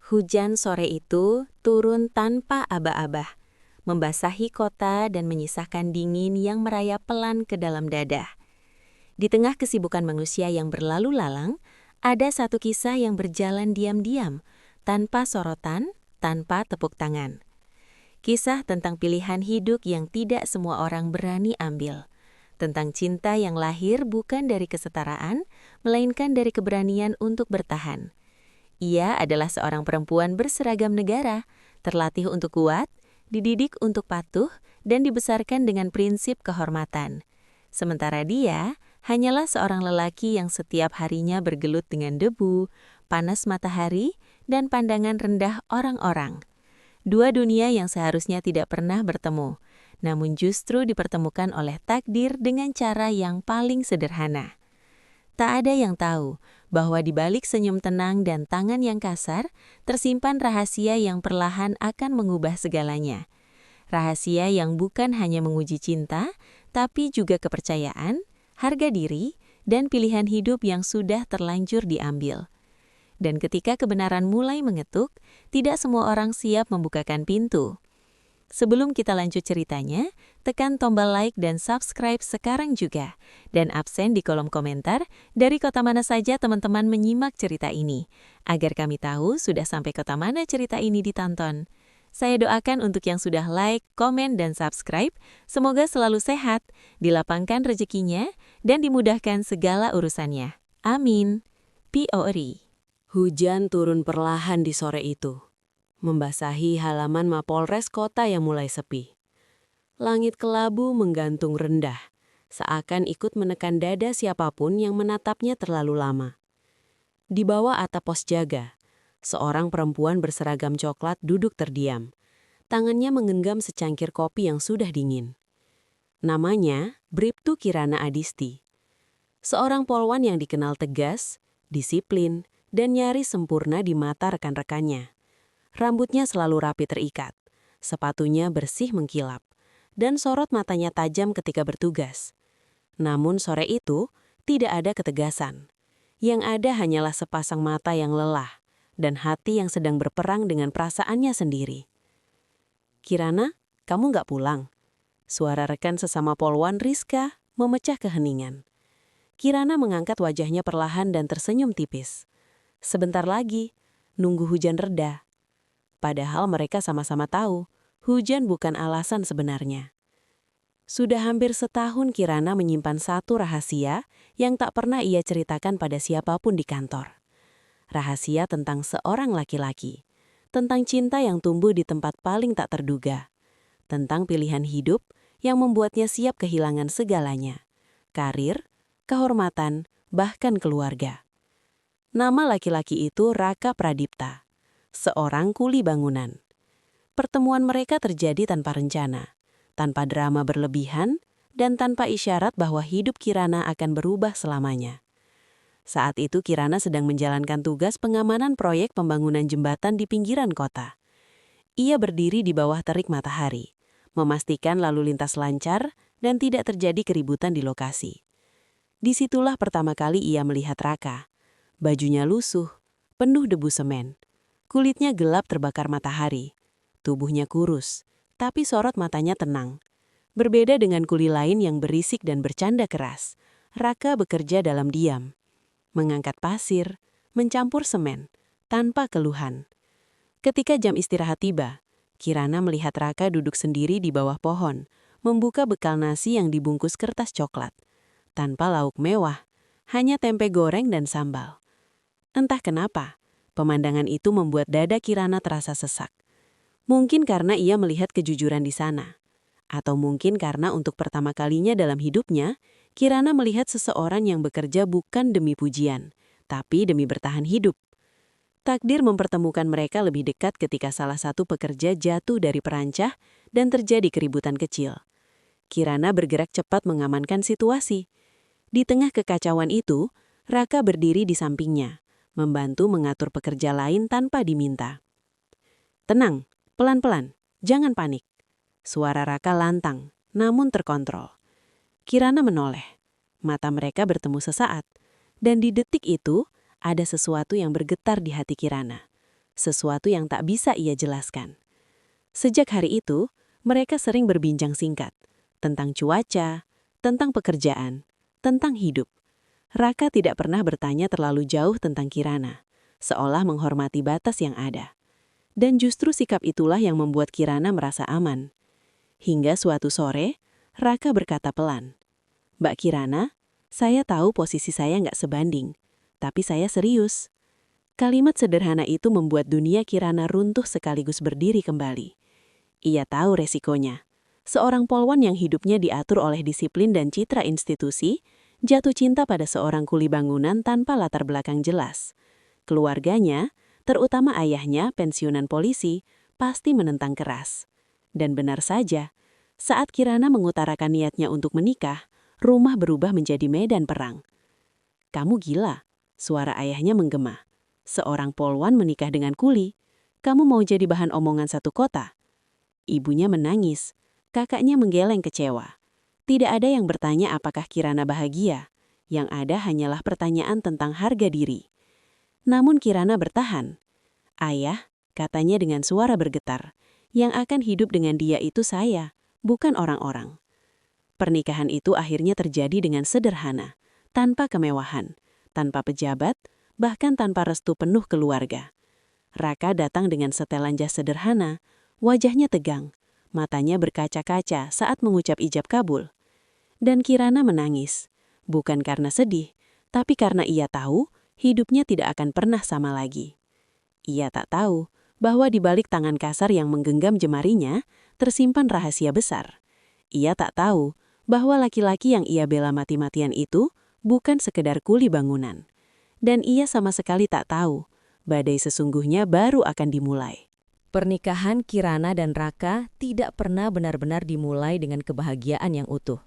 Hujan sore itu turun tanpa aba-aba, membasahi kota dan menyisakan dingin yang merayap pelan ke dalam dada. Di tengah kesibukan manusia yang berlalu lalang, ada satu kisah yang berjalan diam-diam, tanpa sorotan, tanpa tepuk tangan. Kisah tentang pilihan hidup yang tidak semua orang berani ambil. Tentang cinta yang lahir bukan dari kesetaraan, melainkan dari keberanian untuk bertahan. Ia adalah seorang perempuan berseragam negara, terlatih untuk kuat, dididik untuk patuh, dan dibesarkan dengan prinsip kehormatan. Sementara dia hanyalah seorang lelaki yang setiap harinya bergelut dengan debu, panas matahari, dan pandangan rendah orang-orang. Dua dunia yang seharusnya tidak pernah bertemu, namun justru dipertemukan oleh takdir dengan cara yang paling sederhana. Tak ada yang tahu bahwa di balik senyum tenang dan tangan yang kasar, tersimpan rahasia yang perlahan akan mengubah segalanya. Rahasia yang bukan hanya menguji cinta, tapi juga kepercayaan, harga diri, dan pilihan hidup yang sudah terlanjur diambil. Dan ketika kebenaran mulai mengetuk, tidak semua orang siap membukakan pintu. Sebelum kita lanjut ceritanya, tekan tombol like dan subscribe sekarang juga. Dan absen di kolom komentar dari kota mana saja teman-teman menyimak cerita ini, agar kami tahu sudah sampai kota mana cerita ini ditonton. Saya doakan untuk yang sudah like, komen, dan subscribe, semoga selalu sehat, dilapangkan rezekinya, dan dimudahkan segala urusannya. Amin. P.O.R.I. Hujan turun perlahan di sore itu, membasahi halaman Mapolres kota yang mulai sepi. Langit kelabu menggantung rendah, seakan ikut menekan dada siapapun yang menatapnya terlalu lama. Di bawah atap pos jaga, seorang perempuan berseragam coklat duduk terdiam. Tangannya menggenggam secangkir kopi yang sudah dingin. Namanya Bribtu Kirana Adisti. Seorang polwan yang dikenal tegas, disiplin, dan nyaris sempurna di mata rekan-rekannya. Rambutnya selalu rapi terikat, sepatunya bersih mengkilap, dan sorot matanya tajam ketika bertugas. Namun sore itu, tidak ada ketegasan. Yang ada hanyalah sepasang mata yang lelah, dan hati yang sedang berperang dengan perasaannya sendiri. "Kirana, kamu nggak pulang?" Suara rekan sesama polwan Rizka memecah keheningan. Kirana mengangkat wajahnya perlahan dan tersenyum tipis. Sebentar lagi, nunggu hujan reda. Padahal mereka sama-sama tahu, hujan bukan alasan sebenarnya. Sudah hampir setahun Kirana menyimpan satu rahasia yang tak pernah ia ceritakan pada siapapun di kantor. Rahasia tentang seorang laki-laki, tentang cinta yang tumbuh di tempat paling tak terduga, tentang pilihan hidup yang membuatnya siap kehilangan segalanya, karir, kehormatan, bahkan keluarga. Nama laki-laki itu Raka Pradipta, seorang kuli bangunan. Pertemuan mereka terjadi tanpa rencana, tanpa drama berlebihan, dan tanpa isyarat bahwa hidup Kirana akan berubah selamanya. Saat itu Kirana sedang menjalankan tugas pengamanan proyek pembangunan jembatan di pinggiran kota. Ia berdiri di bawah terik matahari, memastikan lalu lintas lancar dan tidak terjadi keributan di lokasi. Disitulah pertama kali ia melihat Raka. Bajunya lusuh, penuh debu semen. Kulitnya gelap terbakar matahari. Tubuhnya kurus, tapi sorot matanya tenang. Berbeda dengan kuli lain yang berisik dan bercanda keras, Raka bekerja dalam diam. Mengangkat pasir, mencampur semen, tanpa keluhan. Ketika jam istirahat tiba, Kirana melihat Raka duduk sendiri di bawah pohon, membuka bekal nasi yang dibungkus kertas coklat. Tanpa lauk mewah, hanya tempe goreng dan sambal. Entah kenapa, pemandangan itu membuat dada Kirana terasa sesak. Mungkin karena ia melihat kejujuran di sana. Atau mungkin karena untuk pertama kalinya dalam hidupnya, Kirana melihat seseorang yang bekerja bukan demi pujian, tapi demi bertahan hidup. Takdir mempertemukan mereka lebih dekat ketika salah satu pekerja jatuh dari perancah dan terjadi keributan kecil. Kirana bergerak cepat mengamankan situasi. Di tengah kekacauan itu, Raka berdiri di sampingnya, membantu mengatur pekerja lain tanpa diminta. "Tenang, pelan-pelan, jangan panik." Suara Raka lantang, namun terkontrol. Kirana menoleh. Mata mereka bertemu sesaat, dan di detik itu ada sesuatu yang bergetar di hati Kirana. sesuatu yang tak bisa ia jelaskan. Sejak hari itu, mereka sering berbincang singkat tentang cuaca, tentang pekerjaan, tentang hidup. Raka tidak pernah bertanya terlalu jauh tentang Kirana, seolah menghormati batas yang ada. Dan justru sikap itulah yang membuat Kirana merasa aman. Hingga suatu sore, Raka berkata pelan, "Mbak Kirana, saya tahu posisi saya nggak sebanding, tapi saya serius." Kalimat sederhana itu membuat dunia Kirana runtuh sekaligus berdiri kembali. Ia tahu resikonya. Seorang polwan yang hidupnya diatur oleh disiplin dan citra institusi, jatuh cinta pada seorang kuli bangunan tanpa latar belakang jelas. Keluarganya, terutama ayahnya, pensiunan polisi, pasti menentang keras. Dan benar saja, saat Kirana mengutarakan niatnya untuk menikah, rumah berubah menjadi medan perang. "Kamu gila," suara ayahnya menggema. "Seorang polwan menikah dengan kuli. Kamu mau jadi bahan omongan satu kota?" Ibunya menangis. Kakaknya menggeleng kecewa. Tidak ada yang bertanya apakah Kirana bahagia. Yang ada hanyalah pertanyaan tentang harga diri. Namun Kirana bertahan. "Ayah," katanya dengan suara bergetar, "yang akan hidup dengan dia itu saya, bukan orang-orang." Pernikahan itu akhirnya terjadi dengan sederhana, tanpa kemewahan, tanpa pejabat, bahkan tanpa restu penuh keluarga. Raka datang dengan setelan jas sederhana, wajahnya tegang, matanya berkaca-kaca saat mengucap ijab kabul. Dan Kirana menangis, bukan karena sedih, tapi karena ia tahu hidupnya tidak akan pernah sama lagi. Ia tak tahu bahwa di balik tangan kasar yang menggenggam jemarinya tersimpan rahasia besar. Ia tak tahu bahwa laki-laki yang ia bela mati-matian itu bukan sekedar kuli bangunan. Dan ia sama sekali tak tahu badai sesungguhnya baru akan dimulai. Pernikahan Kirana dan Raka tidak pernah benar-benar dimulai dengan kebahagiaan yang utuh.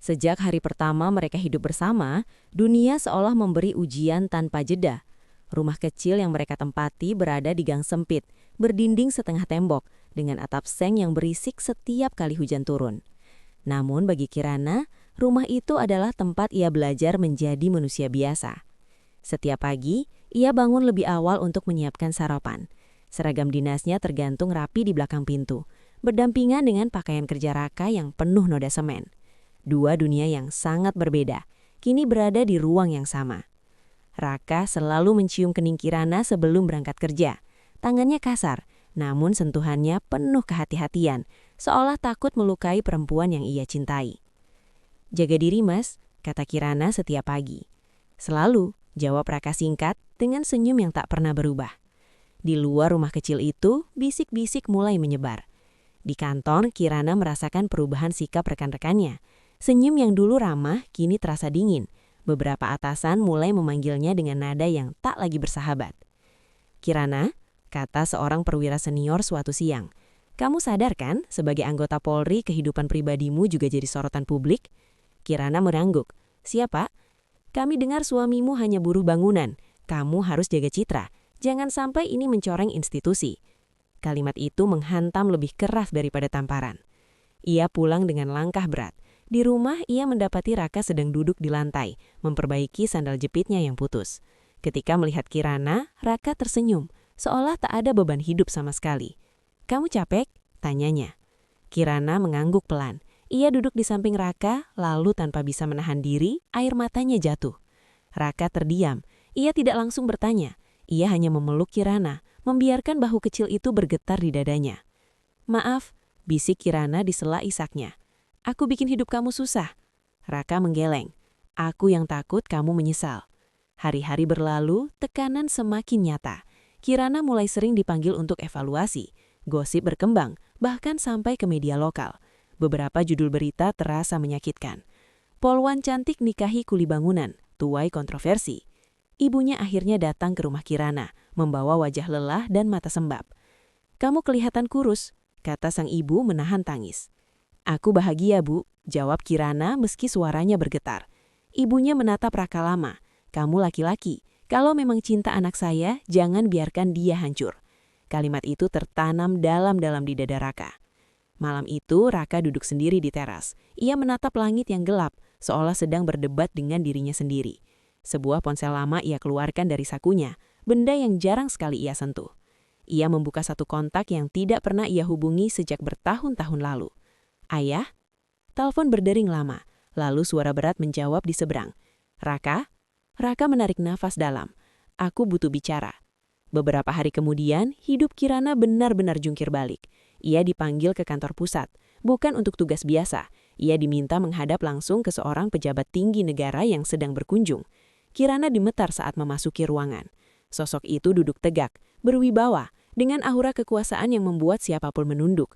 Sejak hari pertama mereka hidup bersama, dunia seolah memberi ujian tanpa jeda. Rumah kecil yang mereka tempati berada di gang sempit, berdinding setengah tembok, dengan atap seng yang berisik setiap kali hujan turun. Namun bagi Kirana, rumah itu adalah tempat ia belajar menjadi manusia biasa. Setiap pagi, ia bangun lebih awal untuk menyiapkan sarapan. Seragam dinasnya tergantung rapi di belakang pintu, berdampingan dengan pakaian kerja Raka yang penuh noda semen. Dua dunia yang sangat berbeda, kini berada di ruang yang sama. Raka selalu mencium kening Kirana sebelum berangkat kerja. Tangannya kasar, namun sentuhannya penuh kehati-hatian, seolah takut melukai perempuan yang ia cintai. "Jaga diri, Mas," kata Kirana setiap pagi. "Selalu," jawab Raka singkat dengan senyum yang tak pernah berubah. Di luar rumah kecil itu, bisik-bisik mulai menyebar. Di kantor, Kirana merasakan perubahan sikap rekan-rekannya. Senyum yang dulu ramah, kini terasa dingin. Beberapa atasan mulai memanggilnya dengan nada yang tak lagi bersahabat. "Kirana," kata seorang perwira senior suatu siang, "kamu sadar kan, sebagai anggota Polri kehidupan pribadimu juga jadi sorotan publik?" Kirana merangguk. "Siapa?" "Kami dengar suamimu hanya buruh bangunan. Kamu harus jaga citra. Jangan sampai ini mencoreng institusi." Kalimat itu menghantam lebih keras daripada tamparan. Ia pulang dengan langkah berat. Di rumah, ia mendapati Raka sedang duduk di lantai, memperbaiki sandal jepitnya yang putus. Ketika melihat Kirana, Raka tersenyum, seolah tak ada beban hidup sama sekali. "Kamu capek?" tanyanya. Kirana mengangguk pelan. Ia duduk di samping Raka, lalu tanpa bisa menahan diri, air matanya jatuh. Raka terdiam. Ia tidak langsung bertanya. Ia hanya memeluk Kirana, membiarkan bahu kecil itu bergetar di dadanya. "Maaf," bisik Kirana di sela isaknya. "Aku bikin hidup kamu susah." Raka menggeleng. "Aku yang takut kamu menyesal." Hari-hari berlalu, tekanan semakin nyata. Kirana mulai sering dipanggil untuk evaluasi. Gosip berkembang, bahkan sampai ke media lokal. Beberapa judul berita terasa menyakitkan. "Polwan cantik nikahi kuli bangunan, tuai kontroversi." Ibunya akhirnya datang ke rumah Kirana, membawa wajah lelah dan mata sembab. "Kamu kelihatan kurus," kata sang ibu menahan tangis. "Aku bahagia, Bu," jawab Kirana meski suaranya bergetar. Ibunya menatap Raka lama. "Kamu laki-laki. Kalau memang cinta anak saya, jangan biarkan dia hancur." Kalimat itu tertanam dalam-dalam di dada Raka. Malam itu, Raka duduk sendiri di teras. Ia menatap langit yang gelap, seolah sedang berdebat dengan dirinya sendiri. Sebuah ponsel lama ia keluarkan dari sakunya, benda yang jarang sekali ia sentuh. Ia membuka satu kontak yang tidak pernah ia hubungi sejak bertahun-tahun lalu. "Ayah?" Telepon berdering lama, lalu suara berat menjawab di seberang. "Raka?" Raka menarik nafas dalam. "Aku butuh bicara." Beberapa hari kemudian, hidup Kirana benar-benar jungkir balik. Ia dipanggil ke kantor pusat, bukan untuk tugas biasa. Ia diminta menghadap langsung ke seorang pejabat tinggi negara yang sedang berkunjung. Kirana dimetar saat memasuki ruangan. Sosok itu duduk tegak, berwibawa, dengan aura kekuasaan yang membuat siapapun menunduk.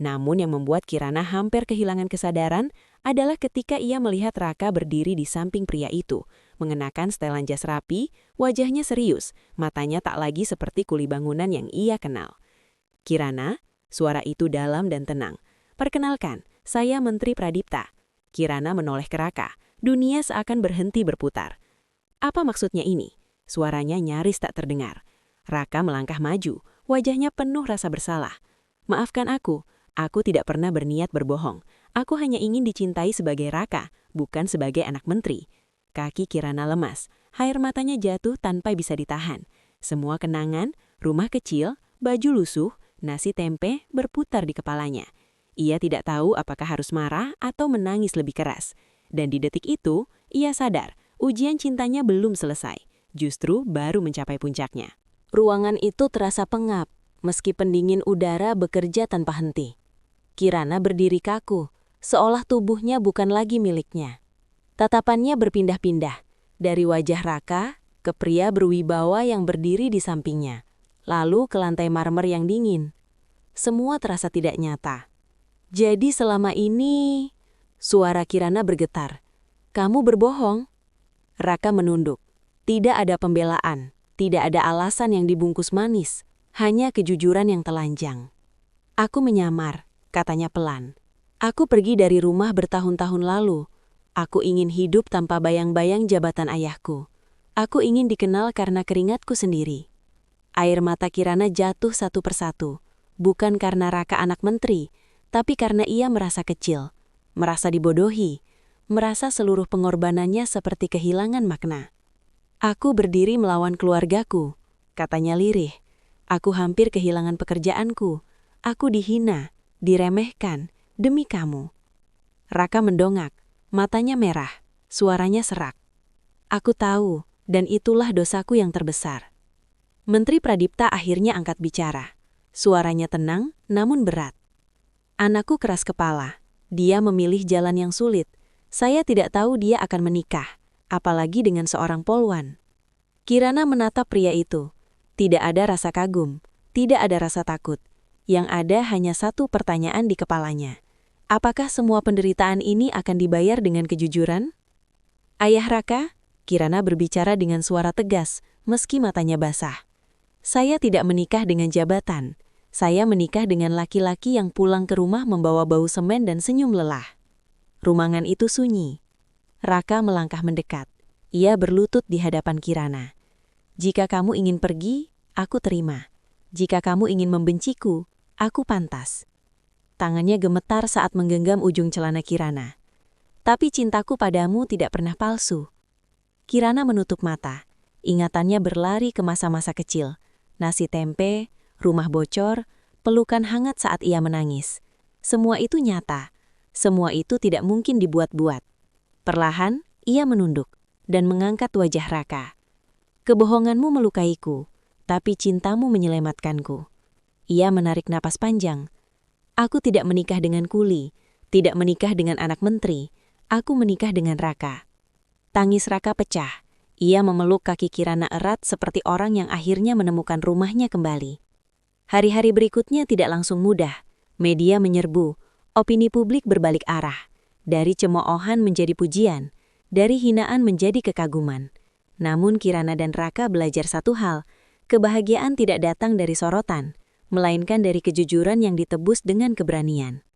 Namun yang membuat Kirana hampir kehilangan kesadaran adalah ketika ia melihat Raka berdiri di samping pria itu, mengenakan setelan jas rapi, wajahnya serius, matanya tak lagi seperti kuli bangunan yang ia kenal. "Kirana," suara itu dalam dan tenang. "Perkenalkan, saya Menteri Pradipta." Kirana menoleh ke Raka. Dunia seakan berhenti berputar. "Apa maksudnya ini?" Suaranya nyaris tak terdengar. Raka melangkah maju, wajahnya penuh rasa bersalah. "Maafkan aku tidak pernah berniat berbohong. Aku hanya ingin dicintai sebagai Raka, bukan sebagai anak menteri." Kaki Kirana lemas, air matanya jatuh tanpa bisa ditahan. Semua kenangan, rumah kecil, baju lusuh, nasi tempe berputar di kepalanya. Ia tidak tahu apakah harus marah atau menangis lebih keras. Dan di detik itu, ia sadar ujian cintanya belum selesai, justru baru mencapai puncaknya. Ruangan itu terasa pengap, meski pendingin udara bekerja tanpa henti. Kirana berdiri kaku, seolah tubuhnya bukan lagi miliknya. Tatapannya berpindah-pindah, dari wajah Raka ke pria berwibawa yang berdiri di sampingnya, lalu ke lantai marmer yang dingin. Semua terasa tidak nyata. "Jadi selama ini..." Suara Kirana bergetar. "Kamu berbohong?" Raka menunduk. Tidak ada pembelaan, tidak ada alasan yang dibungkus manis, hanya kejujuran yang telanjang. "Aku menyamar," katanya pelan. "Aku pergi dari rumah bertahun-tahun lalu. Aku ingin hidup tanpa bayang-bayang jabatan ayahku. Aku ingin dikenal karena keringatku sendiri." Air mata Kirana jatuh satu persatu, bukan karena Raka anak menteri, tapi karena ia merasa kecil, merasa dibodohi, merasa seluruh pengorbanannya seperti kehilangan makna. "Aku berdiri melawan keluargaku," katanya lirih. "Aku hampir kehilangan pekerjaanku. Aku dihina, diremehkan, demi kamu." Raka mendongak, matanya merah, suaranya serak. "Aku tahu, dan itulah dosaku yang terbesar." Menteri Pradipta akhirnya angkat bicara. Suaranya tenang, namun berat. "Anakku keras kepala. Dia memilih jalan yang sulit. Saya tidak tahu dia akan menikah, apalagi dengan seorang polwan." Kirana menatap pria itu. Tidak ada rasa kagum, tidak ada rasa takut. Yang ada hanya satu pertanyaan di kepalanya. Apakah semua penderitaan ini akan dibayar dengan kejujuran? "Ayah Raka," Kirana berbicara dengan suara tegas, meski matanya basah. "Saya tidak menikah dengan jabatan. Saya menikah dengan laki-laki yang pulang ke rumah membawa bau semen dan senyum lelah." Ruangan itu sunyi. Raka melangkah mendekat. Ia berlutut di hadapan Kirana. "Jika kamu ingin pergi, aku terima. Jika kamu ingin membenciku, aku pantas." Tangannya gemetar saat menggenggam ujung celana Kirana. "Tapi cintaku padamu tidak pernah palsu." Kirana menutup mata. Ingatannya berlari ke masa-masa kecil. Nasi tempe, rumah bocor, pelukan hangat saat ia menangis. Semua itu nyata. Semua itu tidak mungkin dibuat-buat. Perlahan, ia menunduk dan mengangkat wajah Raka. "Kebohonganmu melukaiku, tapi cintamu menyelamatkanku." Ia menarik napas panjang. "Aku tidak menikah dengan kuli, tidak menikah dengan anak menteri. Aku menikah dengan Raka." Tangis Raka pecah. Ia memeluk kaki Kirana erat seperti orang yang akhirnya menemukan rumahnya kembali. Hari-hari berikutnya tidak langsung mudah. Media menyerbu, opini publik berbalik arah. Dari cemoohan menjadi pujian, dari hinaan menjadi kekaguman. Namun Kirana dan Raka belajar satu hal, kebahagiaan tidak datang dari sorotan, melainkan dari kejujuran yang ditebus dengan keberanian.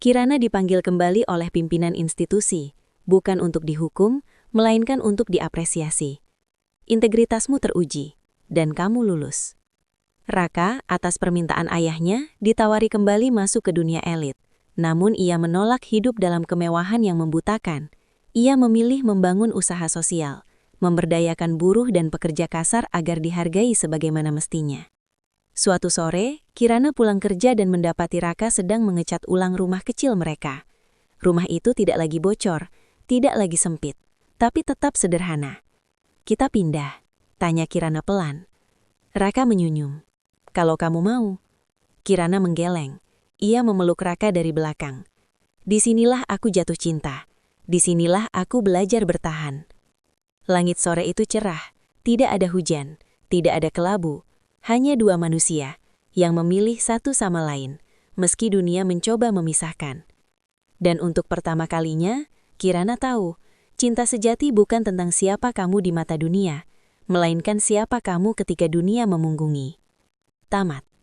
Kirana dipanggil kembali oleh pimpinan institusi, bukan untuk dihukum, melainkan untuk diapresiasi. "Integritasmu teruji, dan kamu lulus." Raka, atas permintaan ayahnya, ditawari kembali masuk ke dunia elit. Namun ia menolak hidup dalam kemewahan yang membutakan. Ia memilih membangun usaha sosial, memberdayakan buruh dan pekerja kasar agar dihargai sebagaimana mestinya. Suatu sore, Kirana pulang kerja dan mendapati Raka sedang mengecat ulang rumah kecil mereka. Rumah itu tidak lagi bocor, tidak lagi sempit, tapi tetap sederhana. "Kita pindah," tanya Kirana pelan. Raka menyunyum. "Kalau kamu mau." Kirana menggeleng. Ia memeluk Raka dari belakang. "Disinilah aku jatuh cinta. Disinilah aku belajar bertahan." Langit sore itu cerah, tidak ada hujan, tidak ada kelabu, hanya dua manusia yang memilih satu sama lain, meski dunia mencoba memisahkan. Dan untuk pertama kalinya, Kirana tahu, cinta sejati bukan tentang siapa kamu di mata dunia, melainkan siapa kamu ketika dunia memunggungi. Tamat.